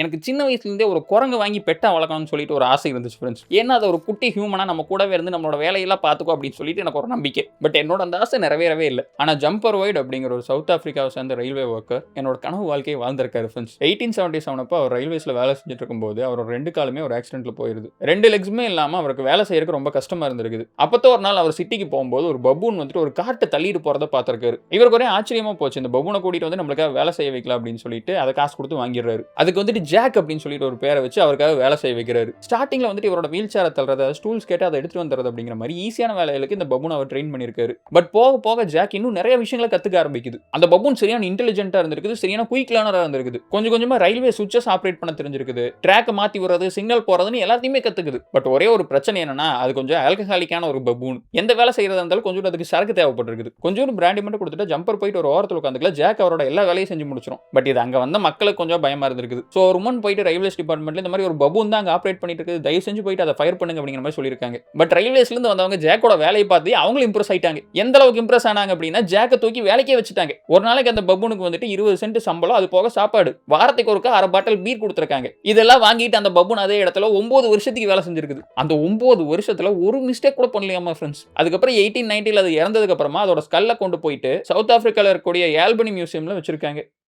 எனக்கு சின்ன வயசுலேருந்தே ஒரு குரங்கு வாங்கி பெட்டா வளர்க்கணும்னு சொல்லிட்டு ஒரு ஆசை இருந்துச்சு ஃப்ரெண்ட்ஸ். ஏன்னா அது ஒரு குட்டி ஹியூமனா நம்ம கூடவே இருந்து நம்மளோட வேலையெல்லாம் பார்த்துக்கோ அப்படின்னு சொல்லிட்டு எனக்கு ஒரு நம்பிக்கை. பட் என்னோட அந்த ஆசை நிறைவேறவே இல்லை. ஆனால் ஜம்பர் ஒயிட் அப்படிங்கிற ஒரு சவுத் ஆப்பிரிக்காவை சேர்ந்த ரயில்வே ஒர்க்கர் என்னோட கனவு வாழ்க்கையை வாழ்ந்திருக்காரு ஃப்ரெண்ட்ஸ். 1877 அப்போ அவர் ரயில்வேஸில் வேலை செஞ்சுட்டு இருக்கும்போது அவரோட 2 காலுமே ஒரு ஆக்சிடென்ட்ல போயிருது. 2 லெக்ஸுமே இல்லாமல் அவருக்கு வேலை செய்யறதுக்கு ரொம்ப கஷ்டமா இருந்திருக்குது. அப்போ ஒரு நாள் அவர் சிட்டிக்கு போகும்போது ஒரு பபூன் வந்துட்டு ஒரு காட்டை தள்ளிட்டு போறதை பார்த்திருக்காரு. இவருக்கு ஒரே ஆச்சரியமா போச்சு. இந்த பபூனை கூட்டிட்டு வந்து நம்மளுக்காக வேலை செய்ய வைக்கலாம் அப்படின்னு சொல்லிட்டு அதை காசு கொடுத்து வாங்கிடுறாரு. அதுக்கு வந்துட்டு ஜாக் அப்படின்னு சொல்லிட்டு ஒரு பேரை வச்சு அவருக்காக வேலை செய்ய வைக்கிறாரு. ஸ்டார்டிங்ல வந்துட்டு இவரோட வீல் சேரை தள்ளுறது, ஸ்டூல்ஸ் கேட்டு அதை எடுத்துட்டு வந்துறது அப்படிங்கிற மாதிரி ஈஸியான வேலைகளுக்கு இந்த பபூன் அவர் ட்ரெயின் பண்ணியிருக்காரு. பட் போக போக ஜாக் இன்னும் நிறைய விஷயங்களை கத்துக்க ஆரம்பிக்குது. அந்த பபூன் சரியான இன்டெலிஜென்ட்டா இருந்திருக்குது, சரியான குயிக் லேர்னரா இருந்திருக்குது. கொஞ்சம் கொஞ்சமா ரயில்வே சுவிட்சஸ் ஆப்ரேட் பண்ண தெரிஞ்சிருக்குது, ட்ராக் மாத்தி விடுறது, சிக்னல் போறதுன்னு எல்லாத்தையுமே கத்துக்குது. பட் ஒரே ஒரு பிரச்சனை என்னன்னா அது கொஞ்சம் ஆல்கஹாலிக்கான ஒரு பபூன். எந்த வேலை செய்யறதா இருந்தாலும் கொஞ்சம் அதுக்கு சரக்கு தேவைப்பட்டிருக்குது. கொஞ்சம் பிராண்டி மட்டும் கொடுத்துட்டு ஜம்பர் போயிட்டு ஒரு ஓரத்தில் உட்காந்துக்கல, ஜாக் அவரோட எல்லா வேலையும் செஞ்சு முடிச்சிடும். பட் இது அங்க வந்த மக்களுக்கு கொஞ்சம் பயமா இருந்திருக்குது. ஸோ ஒரு உமன் போயிட்டு ரயில்வேஸ் டிபார்ட்மெண்ட்ல இந்த மாதிரி ஒரு பபூன் தான் அங்க ஆப்ரேட் பண்ணிட்டு இருக்குது, தயவு செஞ்சு போயிட்டு அதை ஃபயர் பண்ணுங்க அப்படிங்கிற மாதிரி சொல்லியிருக்காங்க. பட் ரயில்வேஸ்ல இருந்து வந்தவங்க ஜாக்கோட வேலையை பார்த்து அவங்களும் இம்ப்ரெஸ் ஆயிட்டாங்க. எந்த அளவுக்கு இம்ப்ரெஸ் ஆனாங்க அப்படின்னா ஜாக்கை தூக்கி வேலைக்கே வச்சுட்டாங்க. ஒரு நாளைக்கு அந்த பபூனுக்கு வந்துட்டு 20 சென்ட் சம்பளம், அது போக சாப்பாடு, வாரத்துக்கு ஒருக்கா 1/2 பாட்டில் பீர் கொடுத்துருக்காங்க. இதெல்லாம் வாங்கிட்டு அந்த பபூன் அதே இடத்துல 9 வருஷத்துக்கு வேலை செஞ்சிருக்குது. அந்த 9 வருஷத்துல ஒரு மிஸ்டேக் கூட பண்ணலையாமா ஃப்ரெண்ட்ஸ். அதுக்கப்புறம் 1890 அது இறந்ததுக்கு அப்புறமா அதோட ஸ்கல்ல கொண்டு போயிட்டு சவுத் ஆப்பிரிக்கால இருக்கக்கூடிய ஆல்பனி மியூசியம்ல வச்சிருக்காங்க.